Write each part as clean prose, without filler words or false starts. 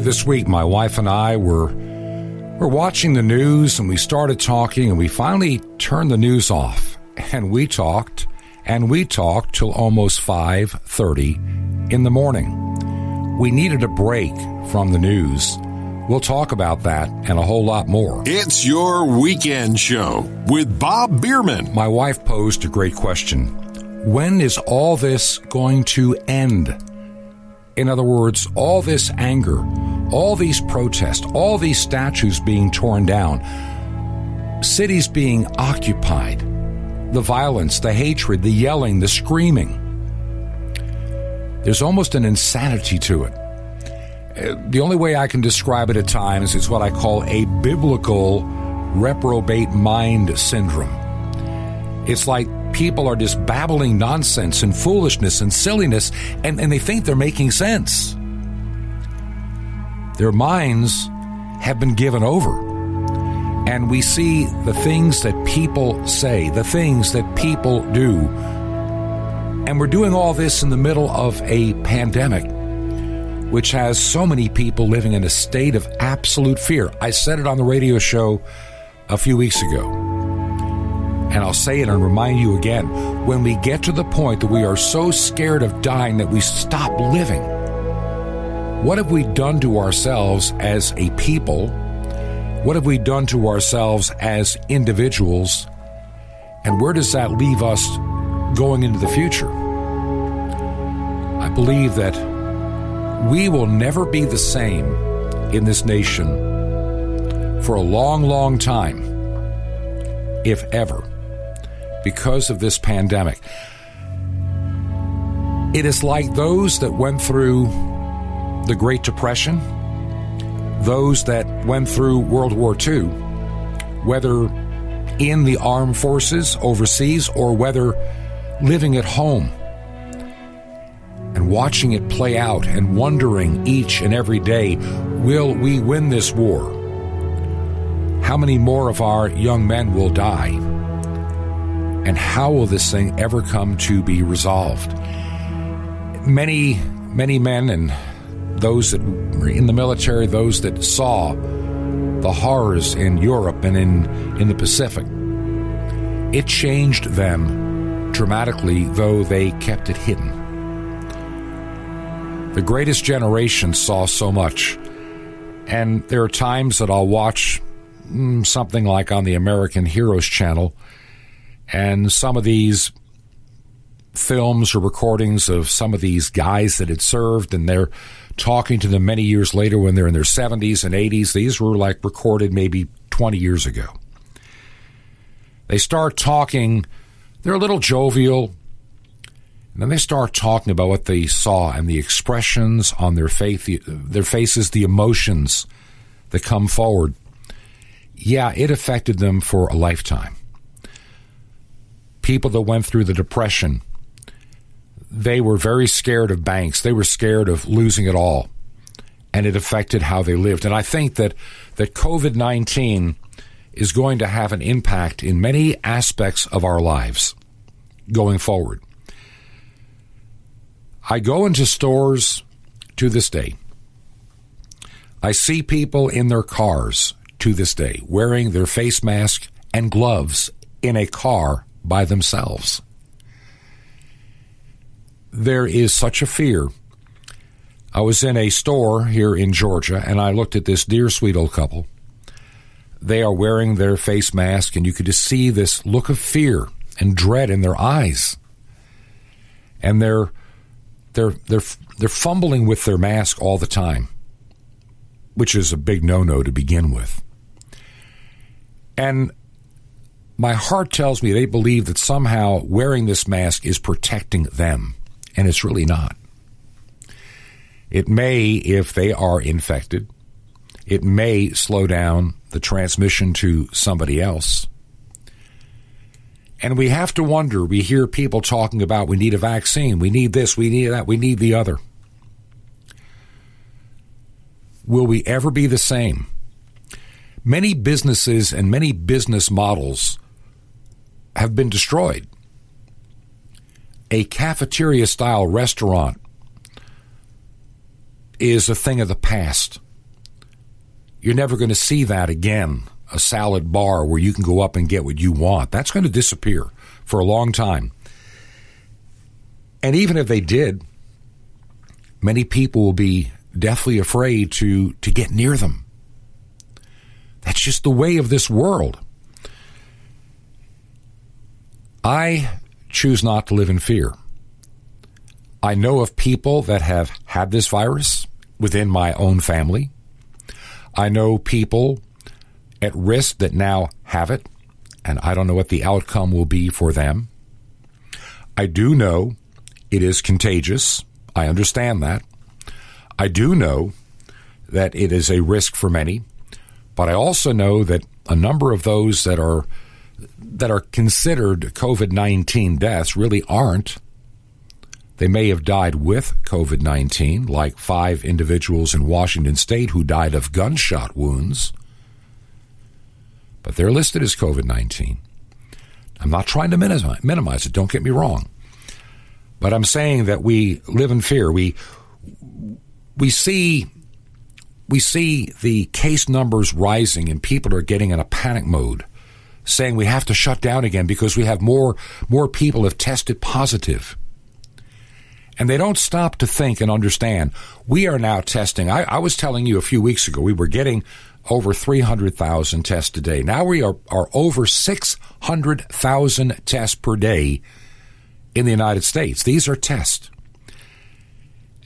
this week, my wife and I were watching the news, and we started talking, and we finally turned the news off. And we talked till almost 5:30 in the morning. We needed a break from the news. We'll talk about that and a whole lot more. It's your weekend show with Bob Bierman. My wife posed a great question. When is all this going to end? In other words, all this anger, all these protests, all these statues being torn down, cities being occupied, the violence, the hatred, the yelling, the screaming. There's almost an insanity to it. The only way I can describe it at times is what I call a biblical reprobate mind syndrome. It's like people are just babbling nonsense and foolishness and silliness, and they think they're making sense. Their minds have been given over. And we see the things that people say, the things that people do. And we're doing all this in the middle of a pandemic, which has so many people living in a state of absolute fear. I said it on the radio show a few weeks ago, and I'll say it and remind you again. When we get to the point that we are so scared of dying that we stop living, what have we done to ourselves as a people? What have we done to ourselves as individuals? And where does that leave us going into the future? I believe that we will never be the same in this nation for a long, long time, if ever, because of this pandemic. It is like those that went through the Great Depression, those that went through World War II, whether in the armed forces overseas or whether living at home and watching it play out and wondering each and every day, will we win this war? How many more of our young men will die? And how will this thing ever come to be resolved? Many men, and those that were in the military, those that saw the horrors in Europe and in the Pacific, it changed them dramatically, though they kept it hidden. The greatest generation saw so much, and there are times that I'll watch something like on the American Heroes channel, and some of these films or recordings of some of these guys that had served, and they're talking to them many years later when they're in their 70s and 80s. These were like recorded maybe 20 years ago. They start talking, they're a little jovial, and then they start talking about what they saw and the expressions on their faces, the emotions that come forward. Yeah, it affected them for a lifetime. People that went through the Depression, they were very scared of banks. They were scared of losing it all, and it affected how they lived. And I think that COVID-19 is going to have an impact in many aspects of our lives going forward. I go into stores to this day. I see people in their cars to this day wearing their face mask and gloves in a car by themselves. There is such a fear. I was in a store here in Georgia, and I looked at this dear, sweet old couple. They are wearing their face mask, and you could just see this look of fear and dread in their eyes. And they're fumbling with their mask all the time, which is a big no-no to begin with. And my heart tells me they believe that somehow wearing this mask is protecting them, and it's really not. It may, if they are infected, it may slow down the transmission to somebody else. And we have to wonder, we hear people talking about we need a vaccine, we need this, we need that, we need the other. Will we ever be the same? Many businesses and many business models have been destroyed. A cafeteria-style restaurant is a thing of the past. You're never going to see that again, a salad bar where you can go up and get what you want. That's going to disappear for a long time. And even if they did, many people will be deathly afraid to get near them. That's just the way of this world. I choose not to live in fear. I know of people that have had this virus within my own family. I know people at risk that now have it, and I don't know what the outcome will be for them. I do know it is contagious. I understand that. I do know that it is a risk for many, but I also know that a number of those that are considered COVID-19 deaths really aren't. They may have died with COVID-19, like 5 individuals in Washington state who died of gunshot wounds, but they're listed as COVID-19. I'm not trying to minimize it, don't get me wrong. But I'm saying that we live in fear. We see the case numbers rising and people are getting in a panic mode, saying we have to shut down again because we have more people have tested positive. And they don't stop to think and understand. We are now testing. I was telling you a few weeks ago, we were getting over 300,000 tests a day. Now we are over 600,000 tests per day in the United States. These are tests.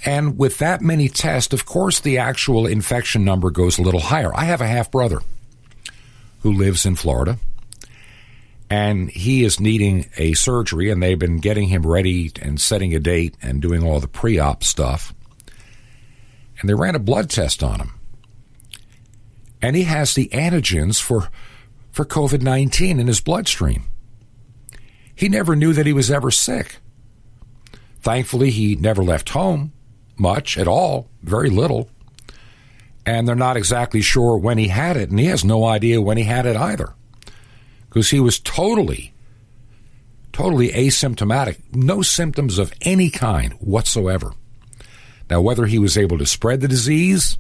And with that many tests, of course, the actual infection number goes a little higher. I have a half-brother who lives in Florida, and he is needing a surgery, and they've been getting him ready and setting a date and doing all the pre-op stuff. And they ran a blood test on him. And he has the antigens for COVID-19 in his bloodstream. He never knew that he was ever sick. Thankfully, he never left home much at all, very little. And they're not exactly sure when he had it, and he has no idea when he had it either. Because he was totally asymptomatic, no symptoms of any kind whatsoever. Now, whether he was able to spread the disease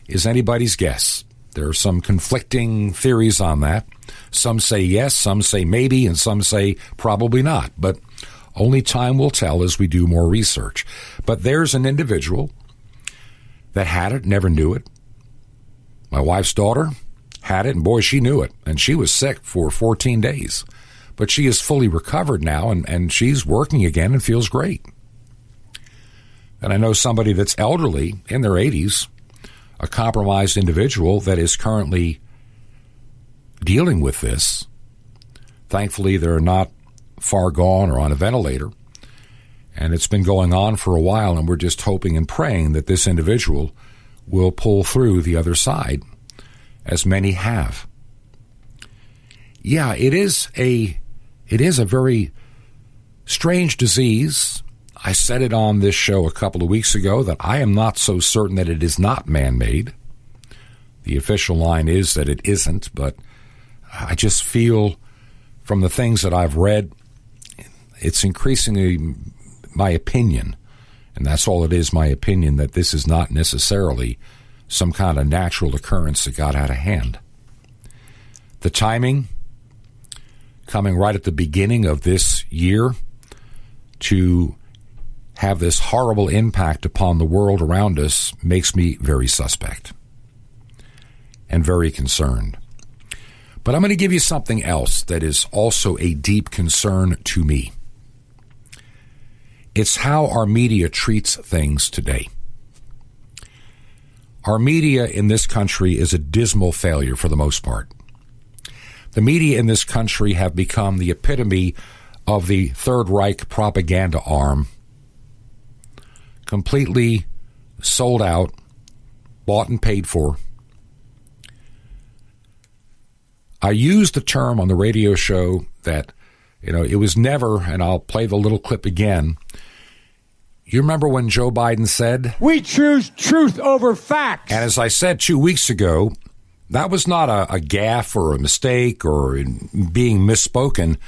is anybody's guess. There are some conflicting theories on that. Some say yes, some say maybe, and some say probably not. But only time will tell as we do more research. But there's an individual that had it, never knew it. My wife's daughter had it, and boy, she knew it. And she was sick for 14 days. But she is fully recovered now, and she's working again and feels great. And I know somebody that's elderly, in their 80s, a compromised individual that is currently dealing with this. Thankfully, they're not far gone or on a ventilator. And it's been going on for a while, and we're just hoping and praying that this individual will pull through the other side, as many have. Yeah, it is a very strange disease. I said it on this show a couple of weeks ago that I am not so certain that it is not man-made. The official line is that it isn't, but I just feel from the things that I've read, it's increasingly my opinion, and that's all it is, my opinion, that this is not necessarily some kind of natural occurrence that got out of hand. The timing, coming right at the beginning of this year to have this horrible impact upon the world around us, makes me very suspect and very concerned. But I'm going to give you something else that is also a deep concern to me. It's how our media treats things today. Our media in this country is a dismal failure for the most part. The media in this country have become the epitome of the Third Reich propaganda arm, completely sold out, bought and paid for. I used the term on the radio show that, it was never, and I'll play the little clip again. You remember when Joe Biden said, "We choose truth over facts"? And as I said 2 weeks ago, that was not a gaffe or a mistake or being misspoken.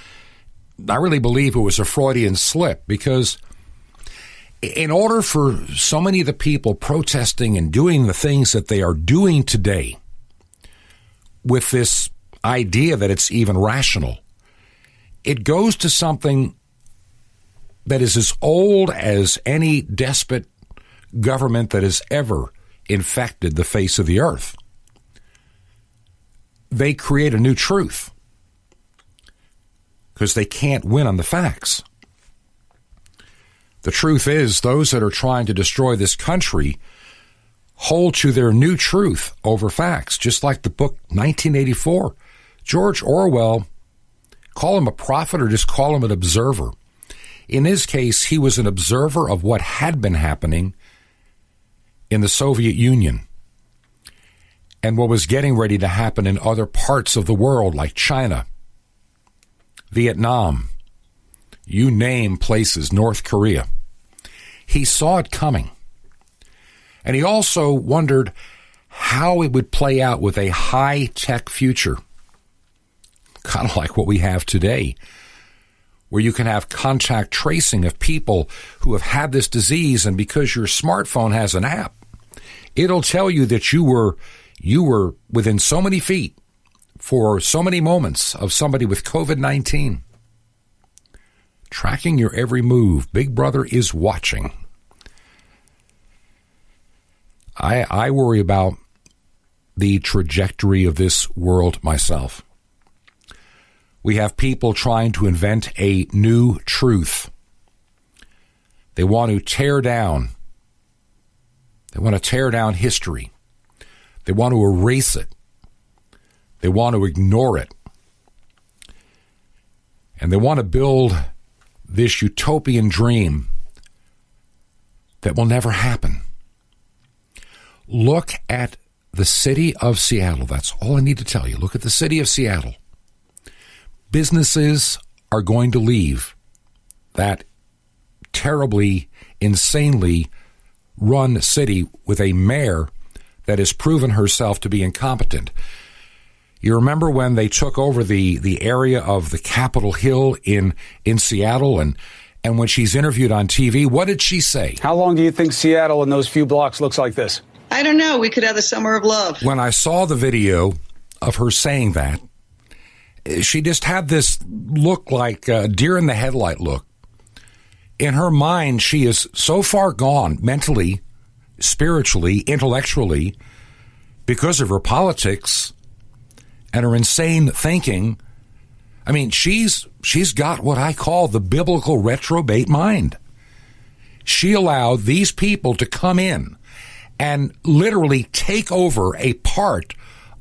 I really believe it was a Freudian slip, because In order for so many of the people protesting and doing the things that they are doing today with this idea that it's even rational, it goes to something that is as old as any despot government that has ever infected the face of the earth. They create a new truth because they can't win on the facts. The truth is, those that are trying to destroy this country hold to their new truth over facts, just like the book 1984. George Orwell, call him a prophet or just call him an observer. In his case, he was an observer of what had been happening in the Soviet Union and what was getting ready to happen in other parts of the world like China, Vietnam, you name places, North Korea. He saw it coming. And he also wondered how it would play out with a high-tech future, kind of like what we have today, where you can have contact tracing of people who have had this disease, and because your smartphone has an app, it'll tell you that you were within so many feet for so many moments of somebody with COVID-19. Tracking your every move. Big Brother is watching. I worry about the trajectory of this world myself. We have people trying to invent a new truth. They want to tear down. They want to tear down history. They want to erase it. They want to ignore it. And they want to build this utopian dream that will never happen. Look at the city of Seattle. That's all I need to tell you. Look at the city of Seattle. Businesses are going to leave that terribly, insanely run city with a mayor that has proven herself to be incompetent. You remember when they took over the area of the Capitol Hill in Seattle, and when she's interviewed on TV, what did she say? How long do you think Seattle in those few blocks looks like this? I don't know. We could have the summer of love. When I saw the video of her saying that, she just had this look like a deer in the headlight look. In her mind, she is so far gone mentally, spiritually, intellectually, because of her politics and her insane thinking. I mean, she's got what I call the biblical reprobate mind. She allowed these people to come in and literally take over a part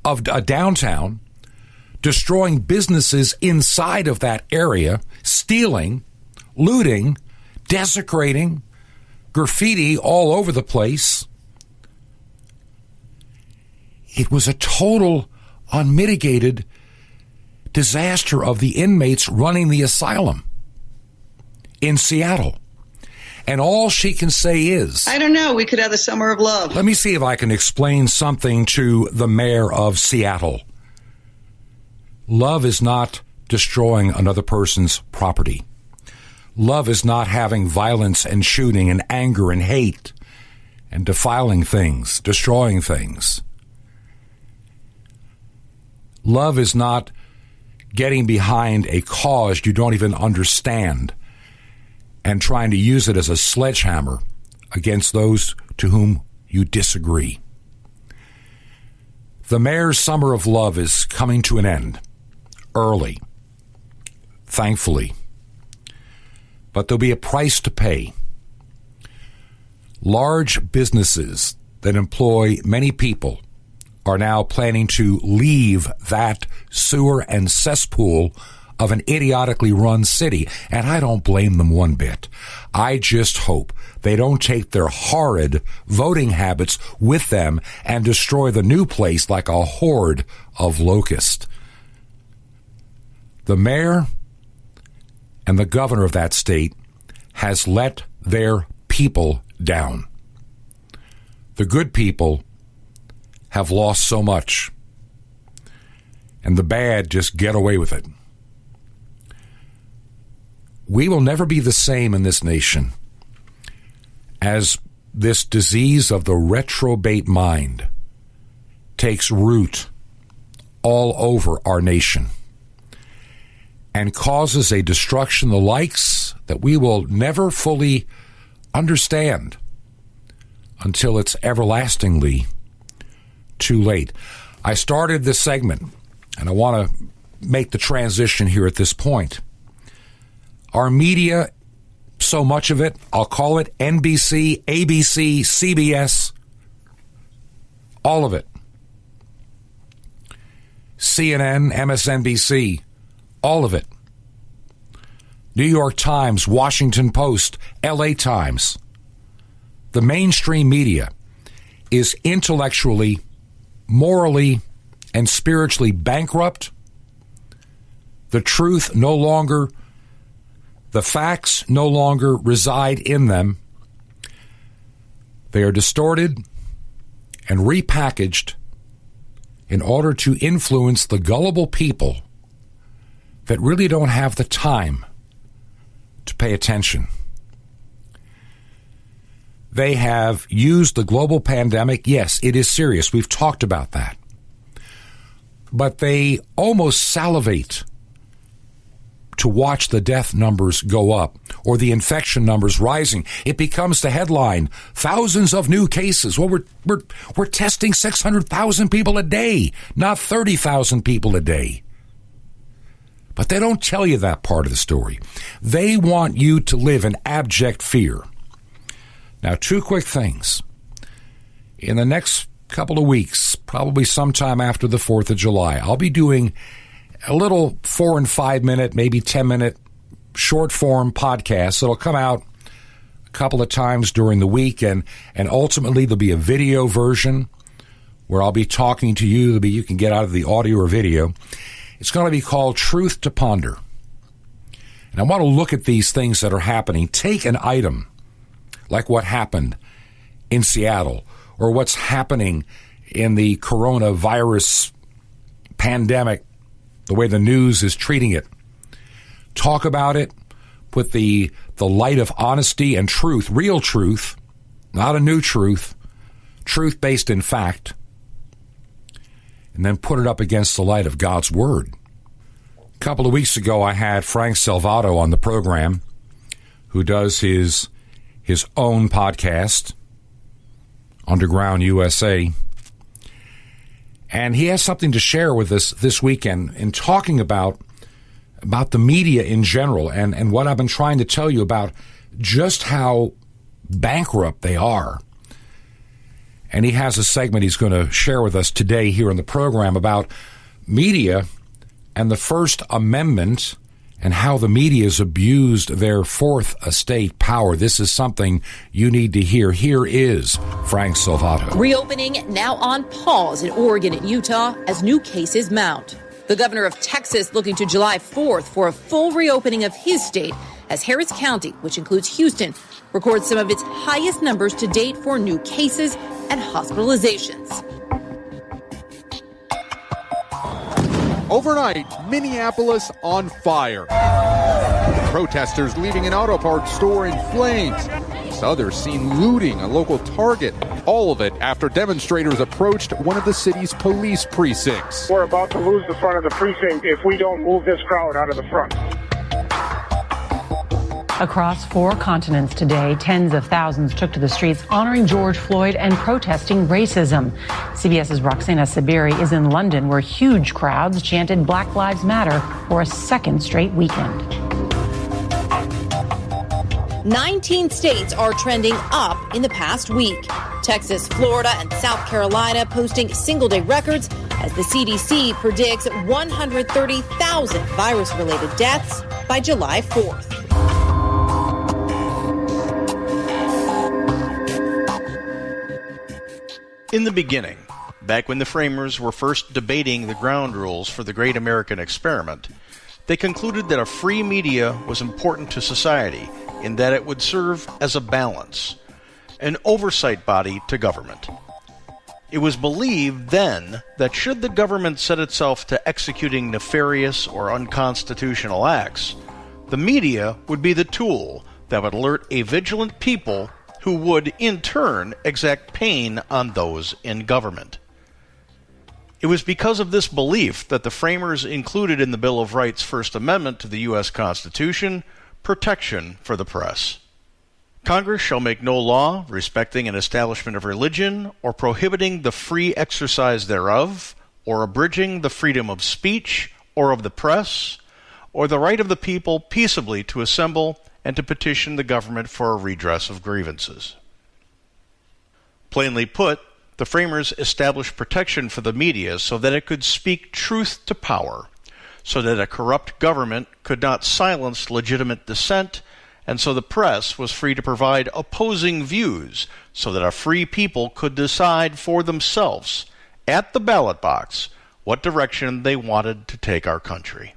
of a downtown, destroying businesses inside of that area, stealing, looting, desecrating, graffiti all over the place. It was a total unmitigated disaster of the inmates running the asylum in Seattle. And all she can say is, I don't know. We could have the summer of love. Let me see if I can explain something to the mayor of Seattle. Love is not destroying another person's property. Love is not having violence and shooting and anger and hate and defiling things, destroying things. Love is not getting behind a cause you don't even understand and trying to use it as a sledgehammer against those to whom you disagree. The mayor's summer of love is coming to an end early, thankfully. But there'll be a price to pay. Large businesses that employ many people are now planning to leave that sewer and cesspool of an idiotically run city, and I don't blame them one bit. I just hope they don't take their horrid voting habits with them and destroy the new place like a horde of locusts. The mayor and the governor of that state has let their people down. The good people have lost so much, and the bad just get away with it. We will never be the same in this nation as this disease of the reprobate mind takes root all over our nation and causes a destruction the likes that we will never fully understand until it's everlastingly too late. I started this segment, and I want to make the transition here at this point. Our media, so much of it, I'll call it NBC, ABC, CBS, all of it. CNN, MSNBC, all of it. New York Times, Washington Post, LA Times. The mainstream media is intellectually, morally, and spiritually bankrupt. The truth no longer, the facts no longer reside in them. They are distorted and repackaged in order to influence the gullible people that really don't have the time to pay attention. They have used the global pandemic. Yes, it is serious. We've talked about that. But they almost salivate to watch the death numbers go up or the infection numbers rising. It becomes the headline, thousands of new cases. Well, we're testing 600,000 people a day, not 30,000 people a day. But they don't tell you that part of the story. They want you to live in abject fear. Now, two quick things. In the next couple of weeks, probably sometime after the 4th of July, I'll be doing a little 4 and 5 minute, maybe 10-minute short form podcast that'll come out a couple of times during the week, and ultimately there'll be a video version where I'll be talking to you. You can get out of the audio or video. It's going to be called Truth to Ponder. And I want to look at these things that are happening. Take an item like what happened in Seattle or what's happening in the coronavirus pandemic, the way the news is treating it. Talk about it. Put the light of honesty and truth, real truth, not a new truth, truth based in fact, and then put it up against the light of God's Word. A couple of weeks ago, I had Frank Salvato on the program, who does his own podcast, Underground USA. And he has something to share with us this weekend in talking about the media in general and what I've been trying to tell you about just how bankrupt they are. And he has a segment he's going to share with us today here on the program about media and the First Amendment and how the media has abused their Fourth Estate power. This is something you need to hear. Here is Frank Salvato. Reopening now on pause in Oregon and Utah as new cases mount. The governor of Texas looking to July 4th for a full reopening of his state as Harris County, which includes Houston, records some of its highest numbers to date for new cases and hospitalizations. Overnight, Minneapolis on fire. Protesters leaving an auto parts store in flames. Others seen looting a local Target. All of it after demonstrators approached one of the city's police precincts. We're about to lose the front of the precinct if we don't move this crowd out of the front. Across 4 continents today, tens of thousands took to the streets honoring George Floyd and protesting racism. CBS's Roxana Sabiri is in London, where huge crowds chanted Black Lives Matter for a second straight weekend. 19 states are trending up in the past week. Texas, Florida, and South Carolina posting single-day records as the CDC predicts 130,000 virus-related deaths by July 4th. In the beginning, back when the framers were first debating the ground rules for the great American experiment, they concluded that a free media was important to society in that it would serve as a balance, an oversight body to government. It was believed then that should the government set itself to executing nefarious or unconstitutional acts, the media would be the tool that would alert a vigilant people who would, in turn, exact pain on those in government. It was because of this belief that the framers included in the Bill of Rights' First Amendment to the U.S. Constitution protection for the press. Congress shall make no law respecting an establishment of religion or prohibiting the free exercise thereof, or abridging the freedom of speech or of the press, or the right of the people peaceably to assemble and to petition the government for a redress of grievances. Plainly put, the framers established protection for the media so that it could speak truth to power, so that a corrupt government could not silence legitimate dissent, and so the press was free to provide opposing views so that a free people could decide for themselves, at the ballot box, what direction they wanted to take our country.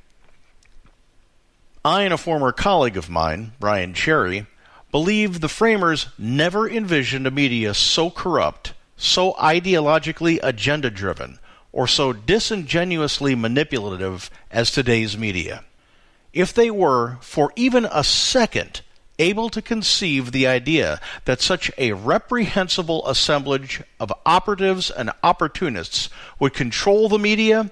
I and a former colleague of mine, Brian Cherry, believe the framers never envisioned a media so corrupt, so ideologically agenda-driven, or so disingenuously manipulative as today's media. If they were, for even a second, able to conceive the idea that such a reprehensible assemblage of operatives and opportunists would control the media,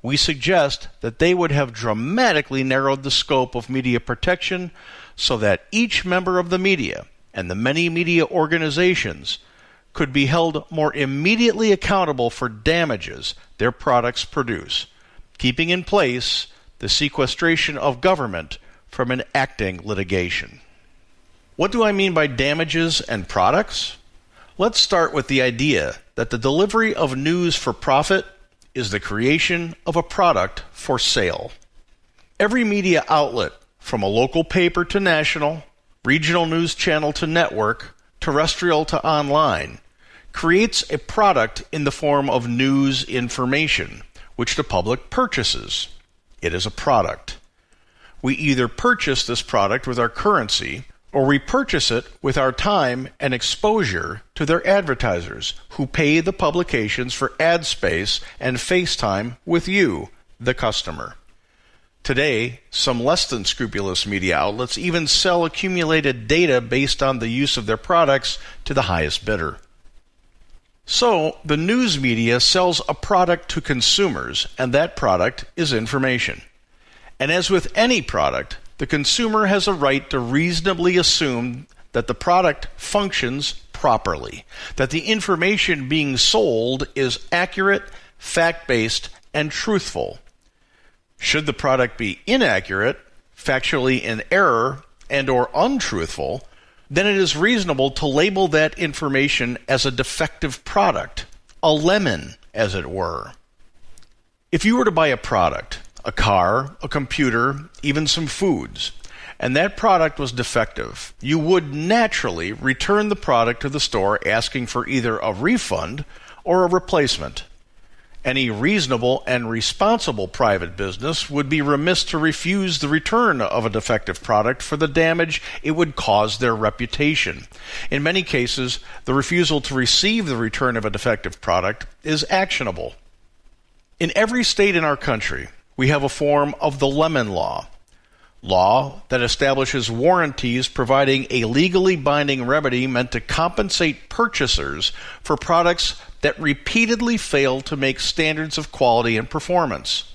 we suggest that they would have dramatically narrowed the scope of media protection so that each member of the media and the many media organizations could be held more immediately accountable for damages their products produce, keeping in place the sequestration of government from enacting litigation. What do I mean by damages and products? Let's start with the idea that the delivery of news for profit is the creation of a product for sale. Every media outlet, from a local paper to national, regional news channel to network, terrestrial to online, creates a product in the form of news information, which the public purchases. It is a product. We either purchase this product with our currency, or we purchase it with our time and exposure to their advertisers, who pay the publications for ad space and face time with you, the customer. Today, some less than scrupulous media outlets even sell accumulated data based on the use of their products to the highest bidder. So, the news media sells a product to consumers, and that product is information. And as with any product, the consumer has a right to reasonably assume that the product functions properly, that the information being sold is accurate, fact-based, and truthful. Should the product be inaccurate, factually in error, and/or untruthful, then it is reasonable to label that information as a defective product, a lemon, as it were. If you were to buy a product, a car, a computer, even some foods, and that product was defective, you would naturally return the product to the store asking for either a refund or a replacement. Any reasonable and responsible private business would be remiss to refuse the return of a defective product for the damage it would cause their reputation. In many cases, the refusal to receive the return of a defective product is actionable. In every state in our country, we have a form of the lemon law that establishes warranties providing a legally binding remedy meant to compensate purchasers for products that repeatedly fail to make standards of quality and performance.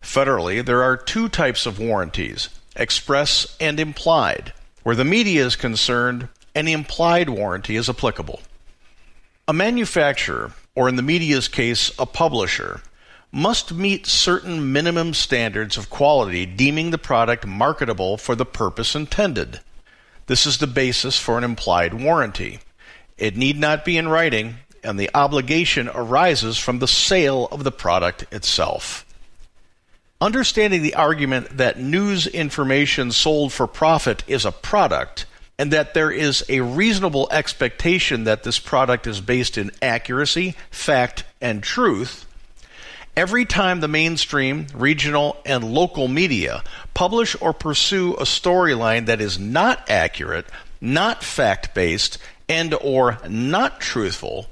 Federally, there are two types of warranties, express and implied. Where the media is concerned, an implied warranty is applicable. A manufacturer, or in the media's case, a publisher, must meet certain minimum standards of quality, deeming the product marketable for the purpose intended. This is the basis for an implied warranty. It need not be in writing, and the obligation arises from the sale of the product itself. Understanding the argument that news information sold for profit is a product, and that there is a reasonable expectation that this product is based in accuracy, fact, and truth, every time the mainstream, regional, and local media publish or pursue a storyline that is not accurate, not fact-based, and/or not truthful,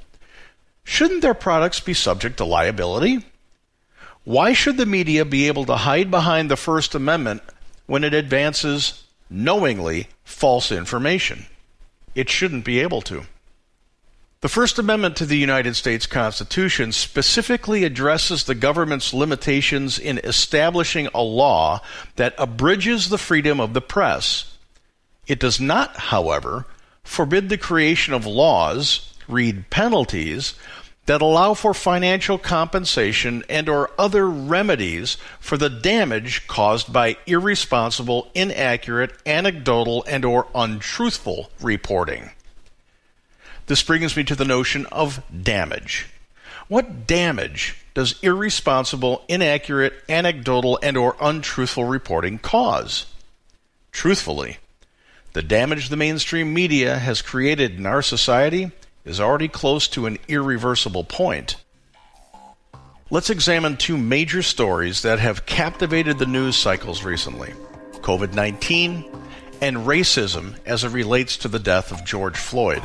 shouldn't their products be subject to liability? Why should the media be able to hide behind the First Amendment when it advances, knowingly, false information? It shouldn't be able to. The First Amendment to the United States Constitution specifically addresses the government's limitations in establishing a law that abridges the freedom of the press. It does not, however, forbid the creation of laws, read penalties, that allow for financial compensation and or other remedies for the damage caused by irresponsible, inaccurate, anecdotal, and or untruthful reporting. This brings me to the notion of damage. What damage does irresponsible, inaccurate, anecdotal, and or untruthful reporting cause? Truthfully, the damage the mainstream media has created in our society is already close to an irreversible point. Let's examine two major stories that have captivated the news cycles recently: COVID-19 and racism as it relates to the death of George Floyd.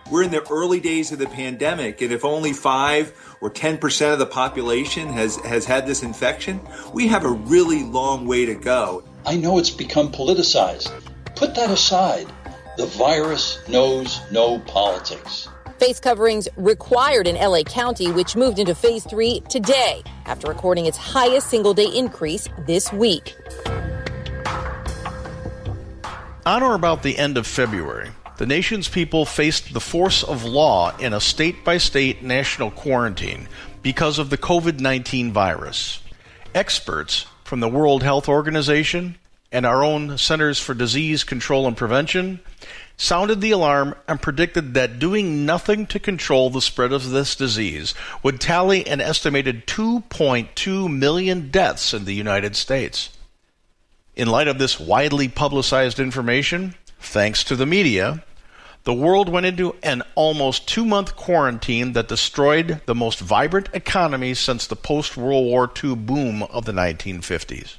We're in the early days of the pandemic, and if only 5 or 10% of the population has had this infection, we have a really long way to go. I know it's become politicized. Put that aside. The virus knows no politics. Face coverings required in LA County, which moved into phase 3 today after recording its highest single-day increase this week. On or about the end of February, the nation's people faced the force of law in a state-by-state national quarantine because of the COVID-19 virus. Experts from the World Health Organization and our own Centers for Disease Control and Prevention sounded the alarm and predicted that doing nothing to control the spread of this disease would tally an estimated 2.2 million deaths in the United States. In light of this widely publicized information, thanks to the media, the world went into an almost 2-month quarantine that destroyed the most vibrant economy since the post-World War II boom of the 1950s.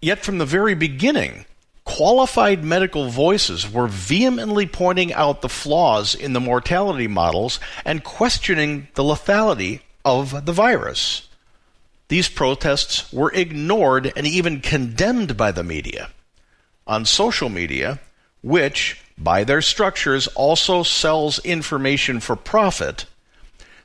Yet from the very beginning, qualified medical voices were vehemently pointing out the flaws in the mortality models and questioning the lethality of the virus. These protests were ignored and even condemned by the media. On social media, which, by their structures, also sells information for profit,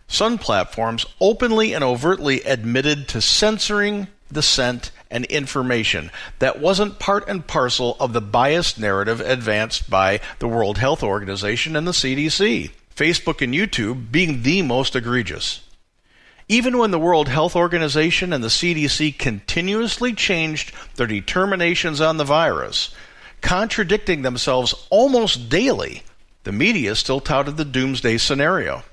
some platforms openly and overtly admitted to censoring dissent and information that wasn't part and parcel of the biased narrative advanced by the World Health Organization and the CDC, Facebook and YouTube being the most egregious. Even when the World Health Organization and the CDC continuously changed their determinations on the virus, contradicting themselves almost daily, the media still touted the doomsday scenario.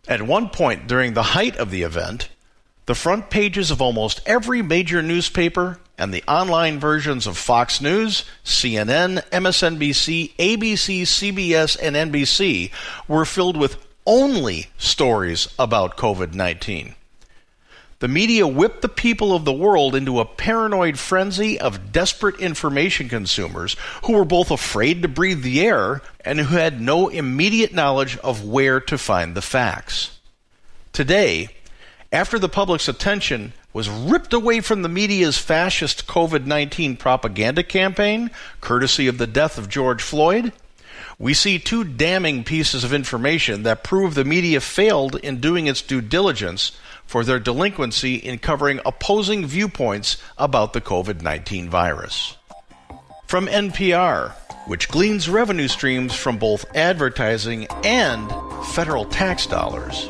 At one point during the height of the event, the front pages of almost every major newspaper and the online versions of Fox News, CNN, MSNBC, ABC, CBS, and NBC were filled with only stories about COVID-19. The media whipped the people of the world into a paranoid frenzy of desperate information consumers who were both afraid to breathe the air and who had no immediate knowledge of where to find the facts. Today, after the public's attention was ripped away from the media's fascist COVID-19 propaganda campaign, courtesy of the death of George Floyd, we see two damning pieces of information that prove the media failed in doing its due diligence for their delinquency in covering opposing viewpoints about the COVID-19 virus. From NPR, which gleans revenue streams from both advertising and federal tax dollars.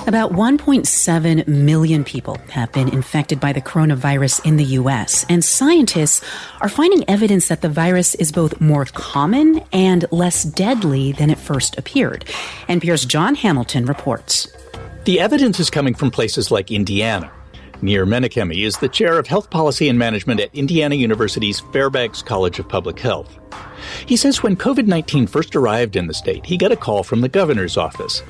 About 1.7 million people have been infected by the coronavirus in the U.S., and scientists are finding evidence that the virus is both more common and less deadly than it first appeared. NPR's John Hamilton reports. The evidence is coming from places like Indiana. Nir Menachemi is the chair of health policy and management at Indiana University's Fairbanks College of Public Health. He says when COVID-19 first arrived in the state, he got a call from the governor's office.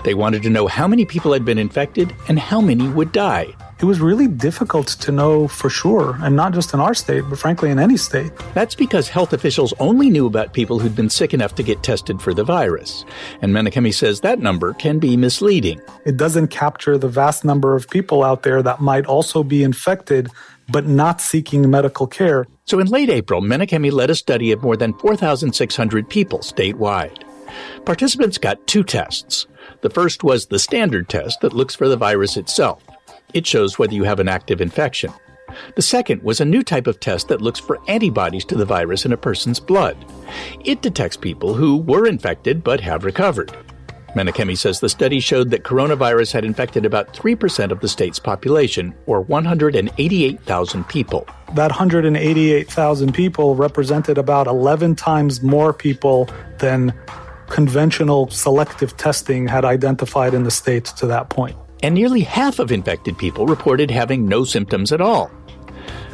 They wanted to know how many people had been infected and how many would die. It was really difficult to know for sure, and not just in our state, but frankly in any state. That's because health officials only knew about people who'd been sick enough to get tested for the virus. And Menachemi says that number can be misleading. It doesn't capture the vast number of people out there that might also be infected, but not seeking medical care. So in late April, Menachemi led a study of more than 4,600 people statewide. Participants got 2 tests. The first was the standard test that looks for the virus itself. It shows whether you have an active infection. The second was a new type of test that looks for antibodies to the virus in a person's blood. It detects people who were infected but have recovered. Menachemi says the study showed that coronavirus had infected about 3% of the state's population, or 188,000 people. That 188,000 people represented about 11 times more people than conventional selective testing had identified in the state to that point. And nearly half of infected people reported having no symptoms at all.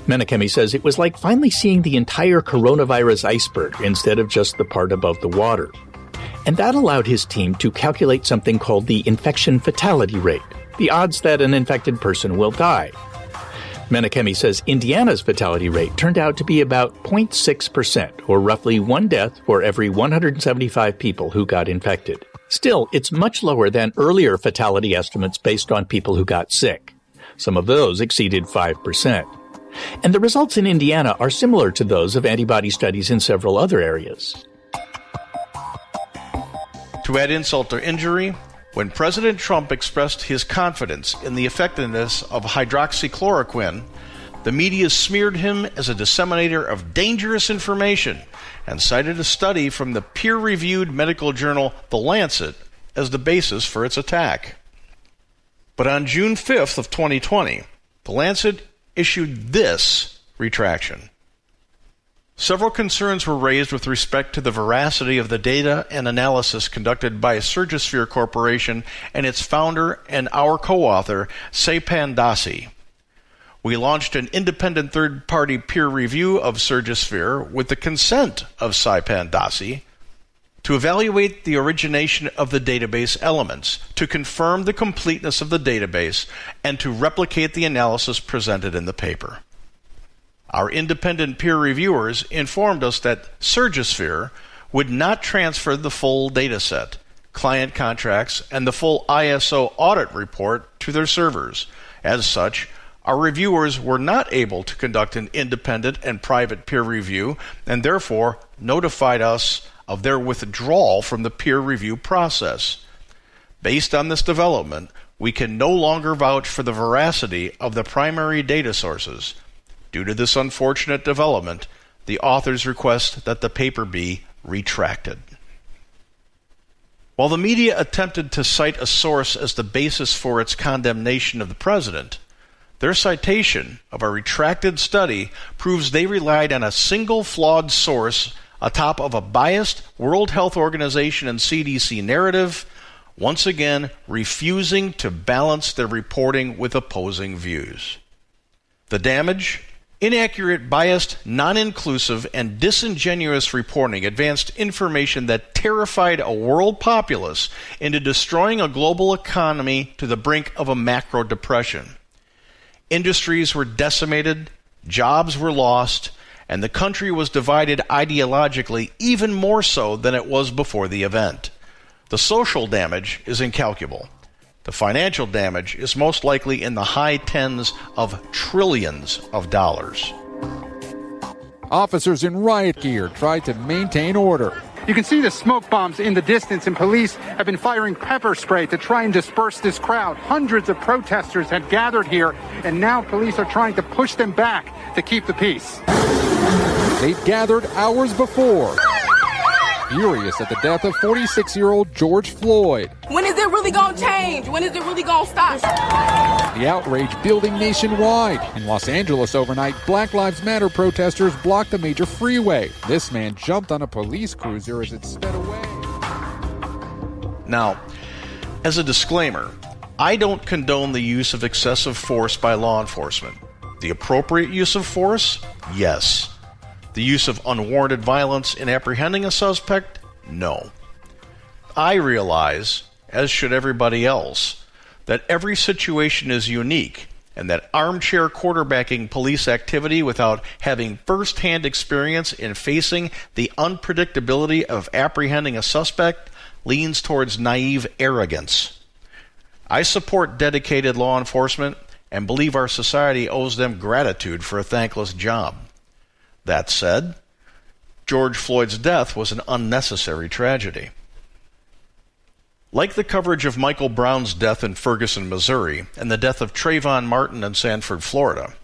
Menachemi says it was like finally seeing the entire coronavirus iceberg instead of just the part above the water. And that allowed his team to calculate something called the infection fatality rate, the odds that an infected person will die. Menachemi says Indiana's fatality rate turned out to be about 0.6%, or roughly 1 death for every 175 people who got infected. Still, it's much lower than earlier fatality estimates based on people who got sick. Some of those exceeded 5%. And the results in Indiana are similar to those of antibody studies in several other areas. To add insult to injury, when President Trump expressed his confidence in the effectiveness of hydroxychloroquine, the media smeared him as a disseminator of dangerous information and cited a study from the peer-reviewed medical journal The Lancet as the basis for its attack. But on June 5th of 2020, The Lancet issued this retraction. Several concerns were raised with respect to the veracity of the data and analysis conducted by Surgisphere Corporation and its founder and our co-author, Saipan Dasi. We launched an independent third-party peer review of Surgisphere with the consent of Saipan Dasi to evaluate the origination of the database elements, to confirm the completeness of the database, and to replicate the analysis presented in the paper. Our independent peer reviewers informed us that Surgisphere would not transfer the full dataset, client contracts, and the full ISO audit report to their servers. As such, our reviewers were not able to conduct an independent and private peer review and therefore notified us of their withdrawal from the peer review process. Based on this development, we can no longer vouch for the veracity of the primary data sources. Due to this unfortunate development, the authors request that the paper be retracted. While the media attempted to cite a source as the basis for its condemnation of the president, their citation of a retracted study proves they relied on a single flawed source atop of a biased World Health Organization and CDC narrative, once again refusing to balance their reporting with opposing views. The damage? Inaccurate, biased, non-inclusive, and disingenuous reporting advanced information that terrified a world populace into destroying a global economy to the brink of a macro depression. Industries were decimated, jobs were lost, and the country was divided ideologically even more so than it was before the event. The social damage is incalculable. The financial damage is most likely in the high tens of trillions of dollars. Officers in riot gear tried to maintain order. You can see the smoke bombs in the distance, and police have been firing pepper spray to try and disperse this crowd. Hundreds of protesters had gathered here, and now police are trying to push them back to keep the peace. They'd gathered hours before, furious at the death of 46-year-old George Floyd. When is it really going to change? When is it really going to stop? The outrage building nationwide. In Los Angeles overnight, Black Lives Matter protesters blocked a major freeway. This man jumped on a police cruiser as it sped away. Now, as a disclaimer, I don't condone the use of excessive force by law enforcement. The appropriate use of force? Yes. The use of unwarranted violence in apprehending a suspect? No. I realize, as should everybody else, that every situation is unique and that armchair quarterbacking police activity without having first-hand experience in facing the unpredictability of apprehending a suspect leans towards naive arrogance. I support dedicated law enforcement and believe our society owes them gratitude for a thankless job. That said, George Floyd's death was an unnecessary tragedy. Like the coverage of Michael Brown's death in Ferguson, Missouri, and the death of Trayvon Martin in Sanford, Florida,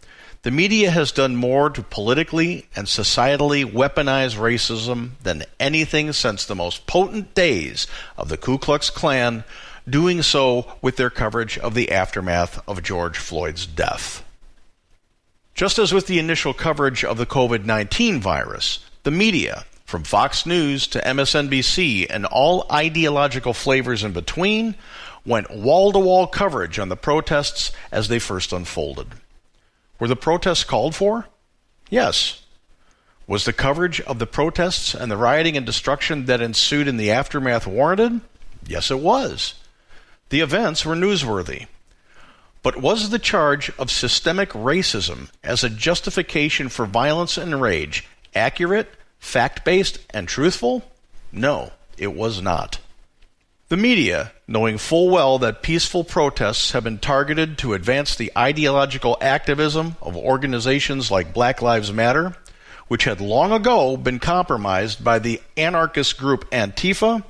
the media has done more to politically and societally weaponize racism than anything since the most potent days of the Ku Klux Klan, doing so with their coverage of the aftermath of George Floyd's death. Just as with the initial coverage of the COVID-19 virus, the media, from Fox News to MSNBC and all ideological flavors in between, went wall-to-wall coverage on the protests as they first unfolded. Were the protests called for? Yes. Was the coverage of the protests and the rioting and destruction that ensued in the aftermath warranted? Yes, it was. The events were newsworthy. But was the charge of systemic racism as a justification for violence and rage accurate, fact-based, and truthful? No, it was not. The media, knowing full well that peaceful protests have been targeted to advance the ideological activism of organizations like Black Lives Matter, which had long ago been compromised by the anarchist group Antifa,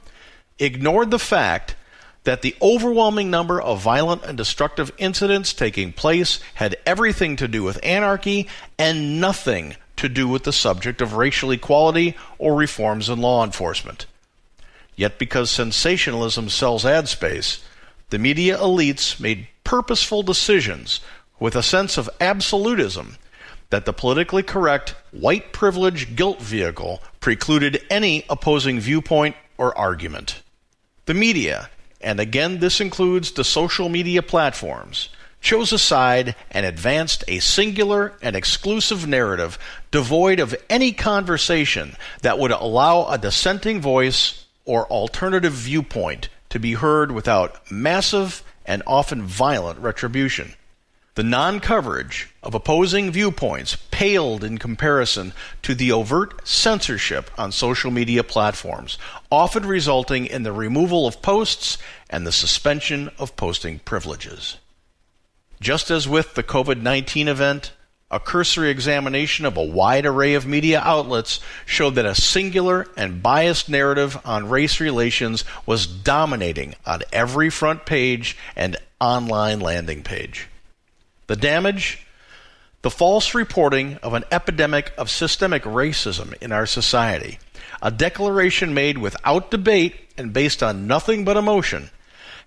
ignored the fact that the overwhelming number of violent and destructive incidents taking place had everything to do with anarchy and nothing to do with the subject of racial equality or reforms in law enforcement. Yet because sensationalism sells ad space, the media elites made purposeful decisions with a sense of absolutism that the politically correct white privilege guilt vehicle precluded any opposing viewpoint or argument. The media, and again this includes the social media platforms, chose a side and advanced a singular and exclusive narrative devoid of any conversation that would allow a dissenting voice or alternative viewpoint to be heard without massive and often violent retribution. The non-coverage of opposing viewpoints paled in comparison to the overt censorship on social media platforms, often resulting in the removal of posts and the suspension of posting privileges. Just as with the COVID-19 event, a cursory examination of a wide array of media outlets showed that a singular and biased narrative on race relations was dominating on every front page and online landing page. The damage? The false reporting of an epidemic of systemic racism in our society, a declaration made without debate and based on nothing but emotion,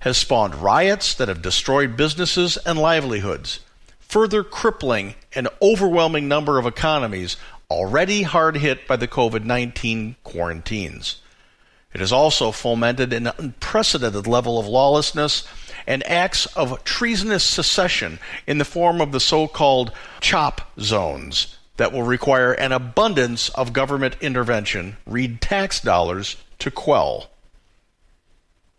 has spawned riots that have destroyed businesses and livelihoods, further crippling an overwhelming number of economies already hard hit by the COVID-19 quarantines. It has also fomented an unprecedented level of lawlessness and acts of treasonous secession in the form of the so-called CHOP zones that will require an abundance of government intervention, read tax dollars, to quell.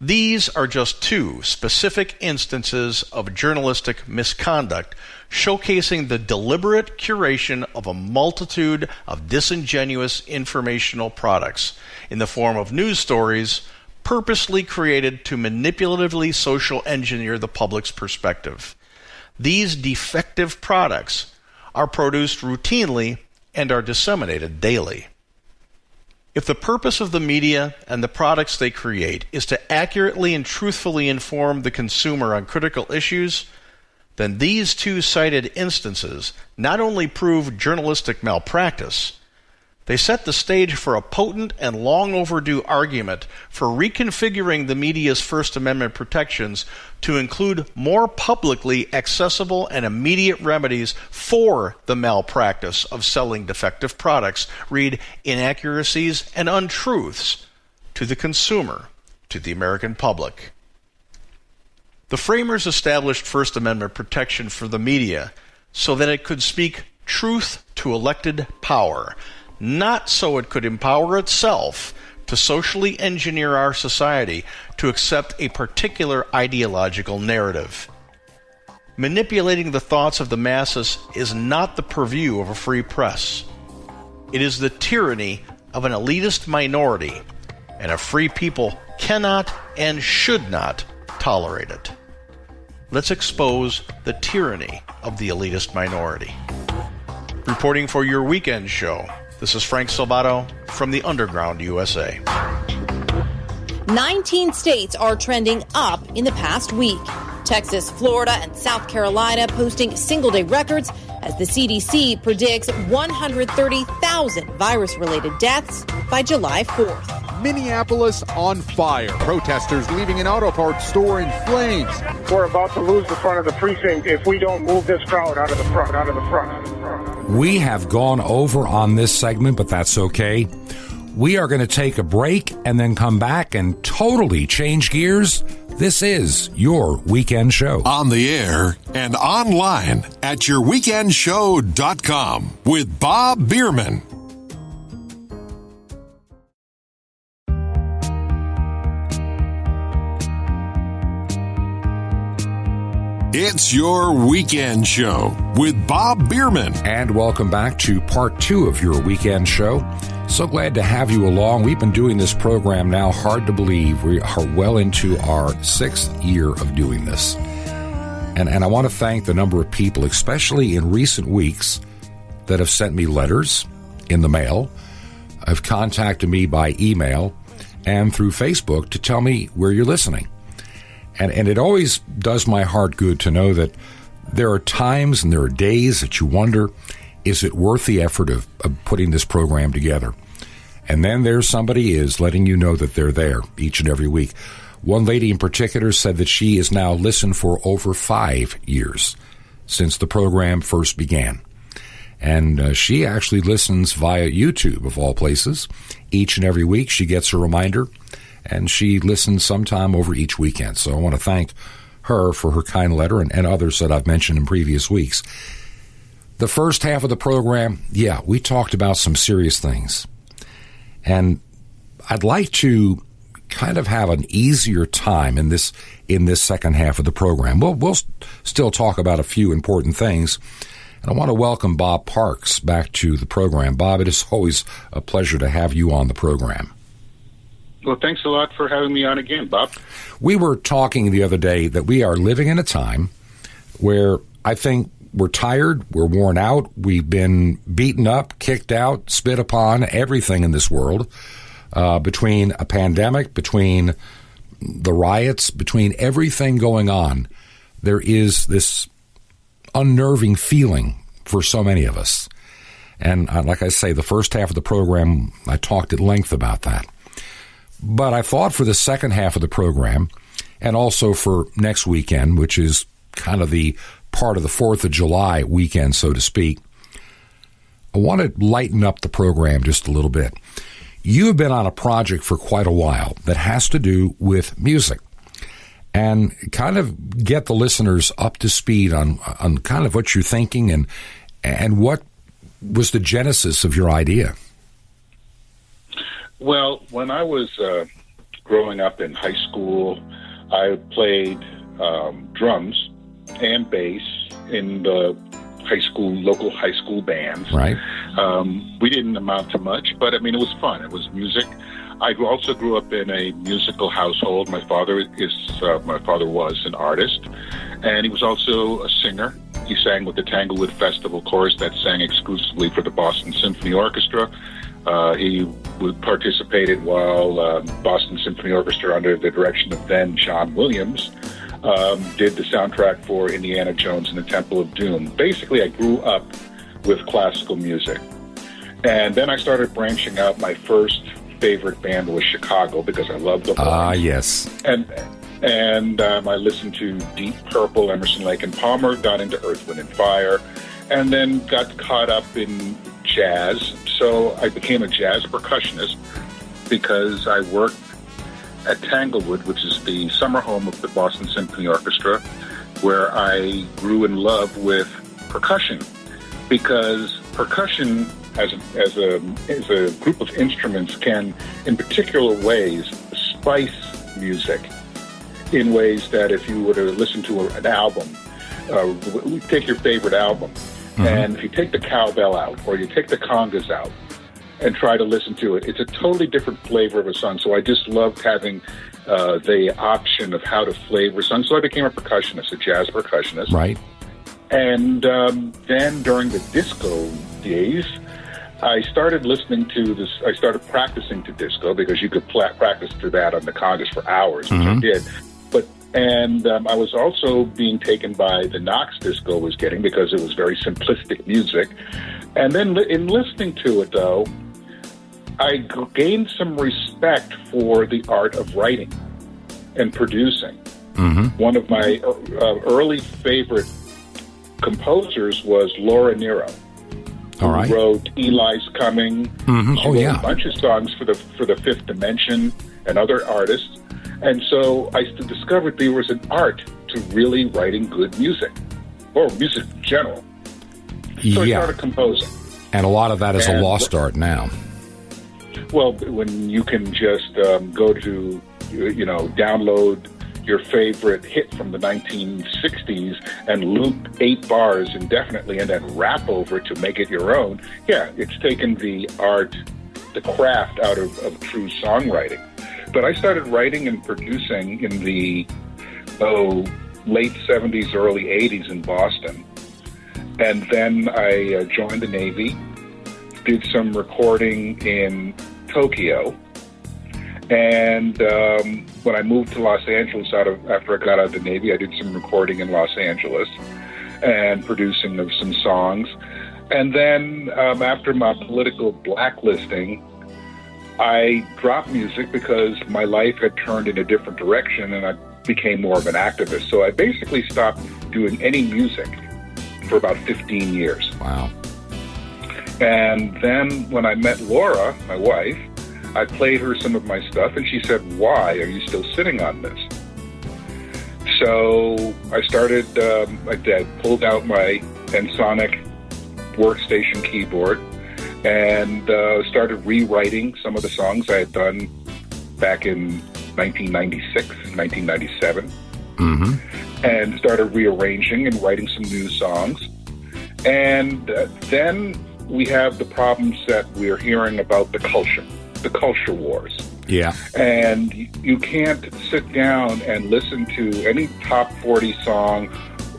These are just two specific instances of journalistic misconduct showcasing the deliberate curation of a multitude of disingenuous informational products in the form of news stories purposely created to manipulatively social engineer the public's perspective. These defective products are produced routinely and are disseminated daily. If the purpose of the media and the products they create is to accurately and truthfully inform the consumer on critical issues, then these two cited instances not only prove journalistic malpractice, they set the stage for a potent and long overdue argument for reconfiguring the media's First Amendment protections to include more publicly accessible and immediate remedies for the malpractice of selling defective products, read inaccuracies and untruths, to the consumer, to the American public. The framers established First Amendment protection for the media so that it could speak truth to elected power, not so it could empower itself to socially engineer our society to accept a particular ideological narrative. Manipulating the thoughts of the masses is not the purview of a free press. It is the tyranny of an elitist minority, and a free people cannot and should not tolerate it. Let's expose the tyranny of the elitist minority. Reporting for your weekend show, this is Frank Salvato from the Underground USA. 19 states are trending up in the past week. Texas, Florida, and South Carolina posting single-day records as the CDC predicts 130,000 virus-related deaths by July 4th. Minneapolis on fire. Protesters leaving an auto parts store in flames. We're about to lose the front of the precinct if we don't move this crowd out of the front. We have gone over on this segment, but that's okay. We are going to take a break and then come back and totally change gears. This is your weekend show. On the air and online at yourweekendshow.com with Bob Bierman. It's your weekend show with Bob Bierman. And welcome back to part 2 of your weekend show. So glad to have you along. We've been doing this program now, hard to believe. We are well into our 6th year of doing this. And I want to thank the number of people, especially in recent weeks, that have sent me letters in the mail, have contacted me by email, and through Facebook to tell me where you're listening. And it always does my heart good to know that there are times and there are days that you wonder, is it worth the effort of putting this program together? And then there's somebody is letting you know that they're there each and every week. One lady in particular said that she has now listened for over 5 years since the program first began. And she actually listens via YouTube, of all places. Each and every week she gets a reminder, and she listens sometime over each weekend. So I want to thank her for her kind letter and others that I've mentioned in previous weeks. The first half of the program, we talked about some serious things. And I'd like to kind of have an easier time in this second half of the program. We'll still talk about a few important things. And I want to welcome Bob Parks back to the program. Bob, it is always a pleasure to have you on the program. Well, thanks a lot for having me on again, Bob. We were talking the other day that we are living in a time where I think we're tired, we're worn out, we've been beaten up, kicked out, spit upon, everything in this world, between a pandemic, between the riots, between everything going on. There is this unnerving feeling for so many of us. And like I say, the first half of the program, I talked at length about that. But I thought for the second half of the program, and also for next weekend, which is kind of the part of the 4th of July weekend, so to speak, I want to lighten up the program just a little bit. You have been on a project for quite a while that has to do with music, and kind of get the listeners up to speed on kind of what you're thinking and what was the genesis of your idea. Well, when I was growing up in high school, I played drums and bass in the local high school bands. Right. We didn't amount to much, but I mean, it was fun. It was music. I also grew up in a musical household. My father was an artist, and he was also a singer. He sang with the Tanglewood Festival Chorus that sang exclusively for the Boston Symphony Orchestra. He participated while Boston Symphony Orchestra, under the direction of then John Williams, did the soundtrack for Indiana Jones and the Temple of Doom. Basically, I grew up with classical music. And then I started branching out. My first favorite band was Chicago, because I loved the horns. Yes. And I listened to Deep Purple, Emerson, Lake and Palmer, got into Earth, Wind and Fire, and then got caught up in jazz. So I became a jazz percussionist because I worked at Tanglewood, which is the summer home of the Boston Symphony Orchestra, where I grew in love with percussion, because percussion as a group of instruments can, in particular ways, spice music in ways that if you were to listen to an album, take your favorite album, and if you take the cowbell out or you take the congas out and try to listen to it, it's a totally different flavor of a song. So I just loved having the option of how to flavor a song. So I became a percussionist, a jazz percussionist. Right. And then during the disco days, I started listening to this. I started practicing to disco because you could practice to that on the Congas for hours, which I did. And I was also being taken by the knocks disco was getting because it was very simplistic music. And then in listening to it, though, I gained some respect for the art of writing and producing. One of my early favorite composers was Laura Nero, who wrote Eli's Coming. She wrote a bunch of songs for the Fifth Dimension and other artists. And so I discovered there was an art to really writing good music, or music in general. So I started composing. And a lot of that is a lost art now. Well, when you can just go to, download your favorite hit from the 1960s and loop 8 bars indefinitely and then rap over it to make it your own, it's taken the art, the craft out of true songwriting. But I started writing and producing in the late 70s, early 80s in Boston. And then I joined the Navy, did some recording in Tokyo. And when I moved to Los Angeles after I got out of the Navy, I did some recording in Los Angeles and producing of some songs. And then after my political blacklisting, I dropped music because my life had turned in a different direction and I became more of an activist. So I basically stopped doing any music for about 15 years. Wow. And then when I met Laura, my wife, I played her some of my stuff and she said, "Why are you still sitting on this?" So I started, I pulled out my Ensoniq workstation keyboard and started rewriting some of the songs I had done back in 1996, 1997, and started rearranging and writing some new songs. And then we have the problems that we're hearing about the culture wars. Yeah. And you can't sit down and listen to any top 40 song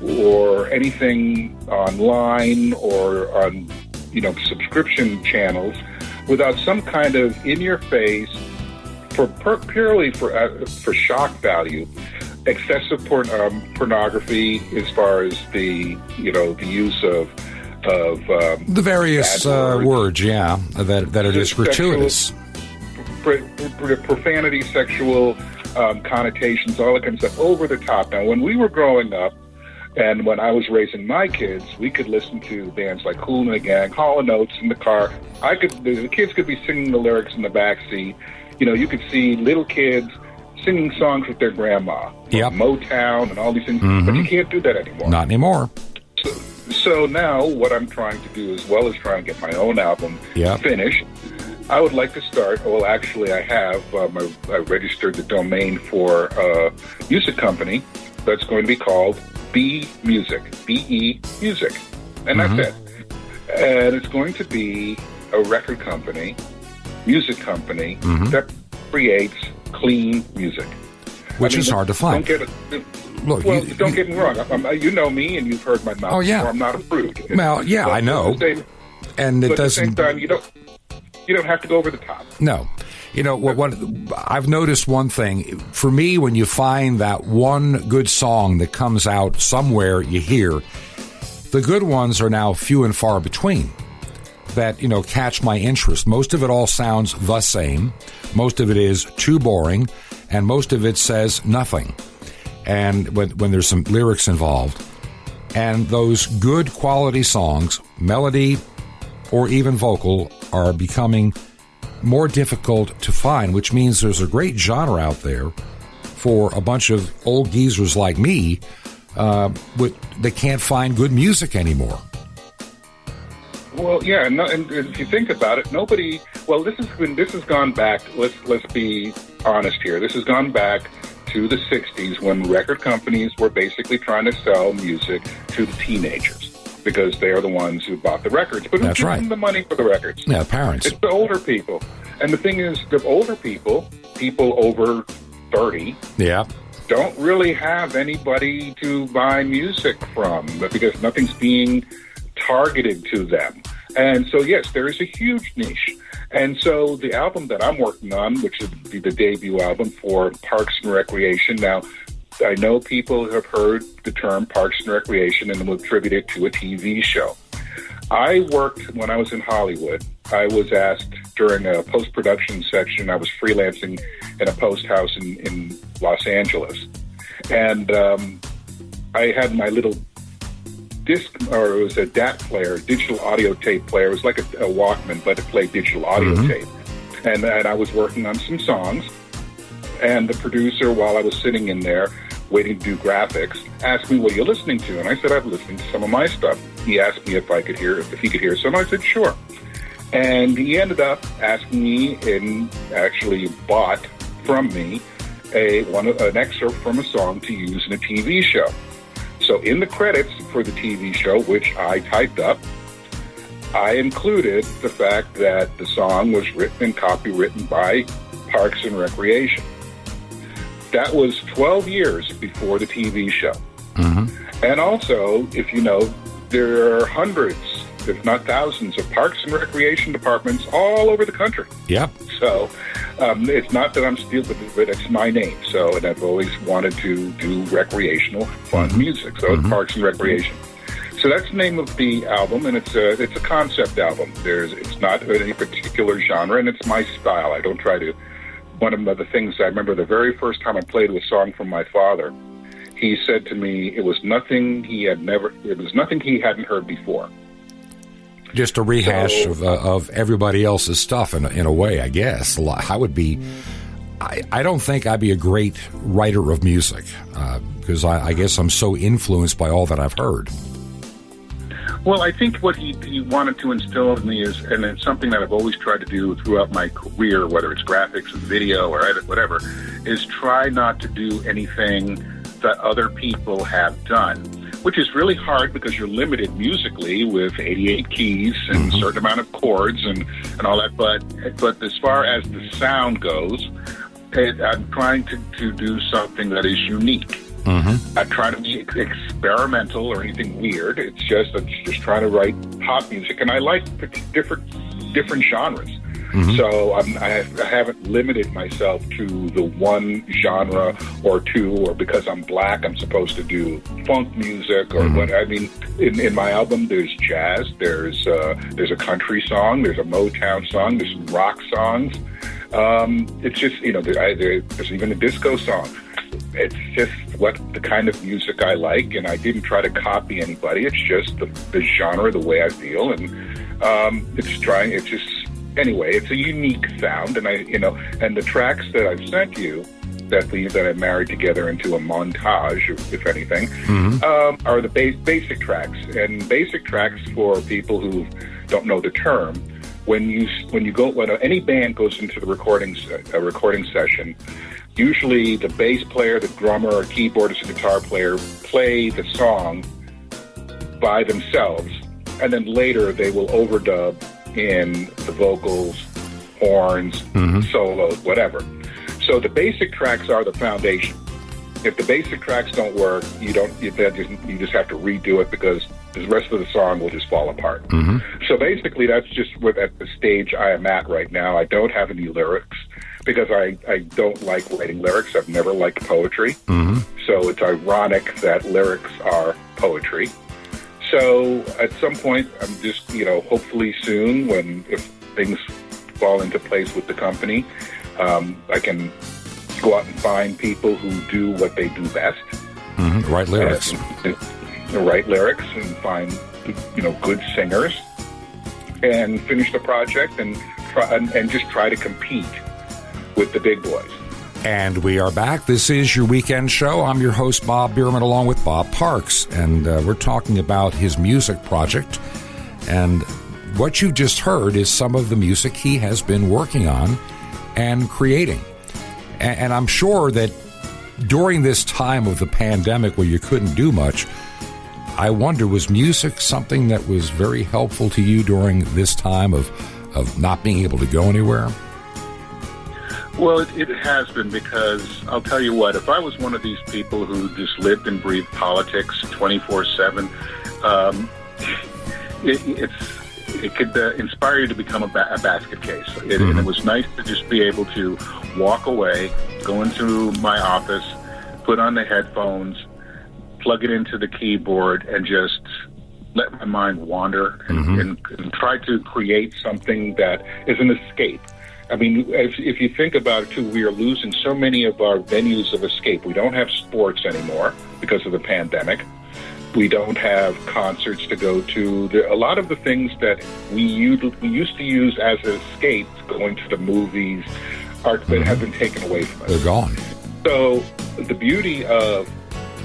or anything online or on subscription channels without some kind of in-your-face, purely for shock value, excessive pornography as far as the use of the various words, that are just gratuitous. Profanity, sexual connotations, all that kind of stuff, over the top. Now, when we were growing up, and when I was raising my kids, we could listen to bands like Kool and the Gang, Hall & Oates in the car. The kids could be singing the lyrics in the back seat. You could see little kids singing songs with their grandma. Yep. Motown and all these things. But you can't do that anymore. Not anymore. So now what I'm trying to do, as well as trying to get my own album finished, I would like to start. Well, actually, I have. I registered the domain for a music company that's going to be called B Music, B-E Music, and that's it. And it's going to be a record company, music company that creates clean music. Which is hard to find. Don't get me wrong. You know me, and you've heard my mouth. Oh, yeah. I'm not a prude. Well, yeah, I know. And it doesn't. At the same time, you don't have to go over the top. No. What I've noticed one thing. For me, when you find that one good song that comes out somewhere you hear, the good ones are now few and far between that, catch my interest. Most of it all sounds the same. Most of it is too boring, and most of it says nothing. And when there's some lyrics involved. And those good quality songs, melody or even vocal, are becoming more difficult to find, which means there's a great genre out there for a bunch of old geezers like me that can't find good music anymore. Well, yeah, and if you think about it, nobody. Well, this has gone back. Let's be honest here. This has gone back to the 60s when record companies were basically trying to sell music to the teenagers because they are the ones who bought the records. But who's giving them the money for the records? Yeah, parents. It's the older people. And the thing is, the older people over 30, don't really have anybody to buy music from because nothing's being targeted to them. And so, yes, there is a huge niche. And so the album that I'm working on, which would be the debut album for Parks and Recreation. Now, I know people have heard the term Parks and Recreation and will attribute it to a TV show. I worked when I was in Hollywood. I was asked during a post-production section. I was freelancing in a post house in Los Angeles. And I had my little disc, or it was a DAT player, digital audio tape player. It was like a Walkman, but it played digital audio tape. And I was working on some songs. And the producer, while I was sitting in there waiting to do graphics, asked me, "What are you listening to?" And I said, "I'm listening to some of my stuff." He asked me if he could hear some. I said, "Sure." And he ended up asking me and actually bought from me an excerpt from a song to use in a TV show. So in the credits for the TV show, which I typed up, I included the fact that the song was written and copywritten by Parks and Recreation. That was 12 years before the TV show. And also, if you know, there are hundreds, if not thousands, of Parks and Recreation departments all over the country. Yep. So it's not that I'm stealing, but it's my name. So, and I've always wanted to do recreational, fun music. So it's Parks and Recreation. So that's the name of the album, and it's a concept album. It's not any particular genre, and it's my style. I don't try to. One of the things I remember the very first time I played a song from my father, he said to me, it was nothing he hadn't heard before. Just a rehash of everybody else's stuff in a way, I guess. I don't think I'd be a great writer of music because I guess I'm so influenced by all that I've heard. Well, I think what he wanted to instill in me is, and it's something that I've always tried to do throughout my career, whether it's graphics or video or edit, whatever, is try not to do anything that other people have done, which is really hard because you're limited musically with 88 keys and a certain amount of chords and all that. But as far as the sound goes, I'm trying to do something that is unique. I try to be experimental or anything weird. I'm just trying to write pop music, and I like different genres. So I haven't limited myself to the one genre or two, or because I'm black, I'm supposed to do funk music or what. I mean, in my album, there's jazz, there's a country song, there's a Motown song, there's some rock songs. It's just, there's even a disco song. It's just what the kind of music I like, and I didn't try to copy anybody. It's just the genre, the way I feel, and it's a unique sound. And and the tracks that I've sent you, that I married together into a montage, if anything, are the basic tracks. And basic tracks, for people who don't know the term, when any band goes into the recording session, usually the bass player, the drummer, or keyboardist, and guitar player play the song by themselves, and then later they will overdub in the vocals, horns, solos, whatever. So the basic tracks are the foundation. If the basic tracks don't work, you just have to redo it because the rest of the song will just fall apart. So basically, that's just at the stage I am at right now. I don't have any lyrics because I don't like writing lyrics. I've never liked poetry. So it's ironic that lyrics are poetry. So at some point, I'm just, hopefully soon, if things fall into place with the company, I can go out and find people who do what they do best. Write lyrics. Write lyrics and find, good singers and finish the project and just try to compete with the big boys. And we are back. This is your weekend show. I'm your host, Bob Bierman, along with Bob Parks. And we're talking about his music project. And what you just heard is some of the music he has been working on and creating. And I'm sure that during this time of the pandemic where you couldn't do much, I wonder, was music something that was very helpful to you during this time of not being able to go anywhere? Well, it has been, because I'll tell you what, if I was one of these people who just lived and breathed politics 24/7, it could inspire you to become a basket case. And it was nice to just be able to walk away, go into my office, put on the headphones, plug it into the keyboard, and just let my mind wander and try to create something that is an escape. I mean, if you think about it, too, we are losing so many of our venues of escape. We don't have sports anymore because of the pandemic. We don't have concerts to go to. A lot of the things that we used to use as an escape, going to the movies, have been taken away from us. They're gone. So the beauty of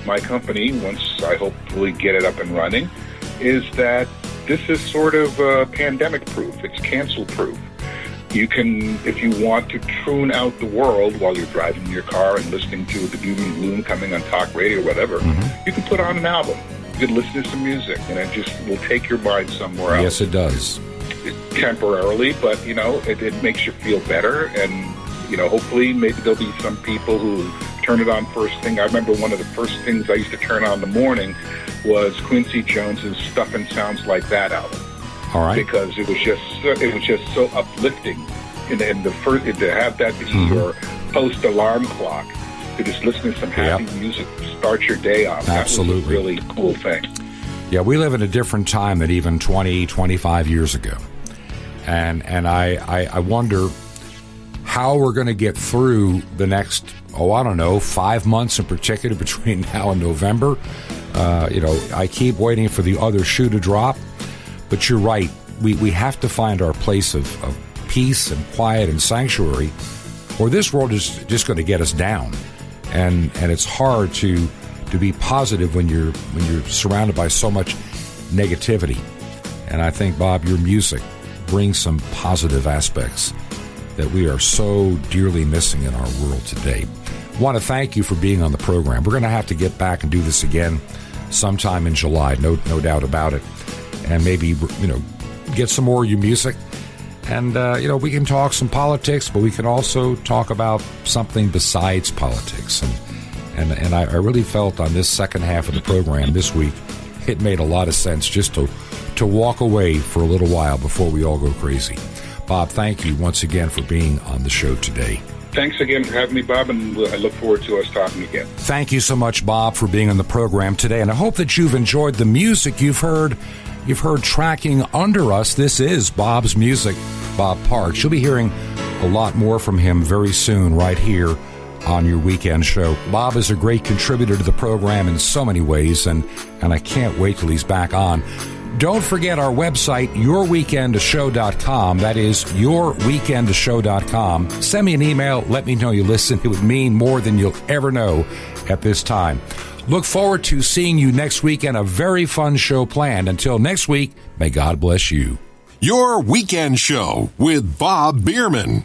my company, once I hopefully get it up and running, is that this is sort of pandemic-proof. It's cancel-proof. You can, if you want to tune out the world while you're driving your car and listening to the doom and gloom coming on talk radio or whatever, you can put on an album. You can listen to some music, and it just will take your mind somewhere else. Yes, it does. Temporarily, but, it makes you feel better, and, hopefully maybe there'll be some people who turn it on first thing. I remember one of the first things I used to turn on in the morning was Quincy Jones's Stuff and Sounds Like That album. All right. Because it was just so uplifting, and to have that be your post alarm clock, to just listen to some happy music to start your day off. Absolutely. That was a really cool thing. Yeah, we live in a different time than even 20, 25 years ago, and I wonder how we're going to get through the next 5 months in particular between now and November. I keep waiting for the other shoe to drop. But you're right. We have to find our place of peace and quiet and sanctuary, or this world is just going to get us down. And it's hard to be positive when you're surrounded by so much negativity. And I think, Bob, your music brings some positive aspects that we are so dearly missing in our world today. I want to thank you for being on the program. We're going to have to get back and do this again sometime in July, no doubt about it. And maybe, get some more of your music. And, we can talk some politics, but we can also talk about something besides politics. And I really felt on this second half of the program this week, it made a lot of sense just to walk away for a little while before we all go crazy. Bob, thank you once again for being on the show today. Thanks again for having me, Bob, and I look forward to us talking again. Thank you so much, Bob, for being on the program today. And I hope that you've enjoyed the music you've heard. You've heard tracking under us. This is Bob's music, Bob Parks. You'll be hearing a lot more from him very soon right here on your weekend show. Bob is a great contributor to the program in so many ways, and I can't wait till he's back on. Don't forget our website, yourweekendshow.com. That is yourweekendshow.com. Send me an email. Let me know you listen. It would mean more than you'll ever know at this time. Look forward to seeing you next week and a very fun show planned. Until next week, may God bless you. Your Weekend Show with Bob Bierman.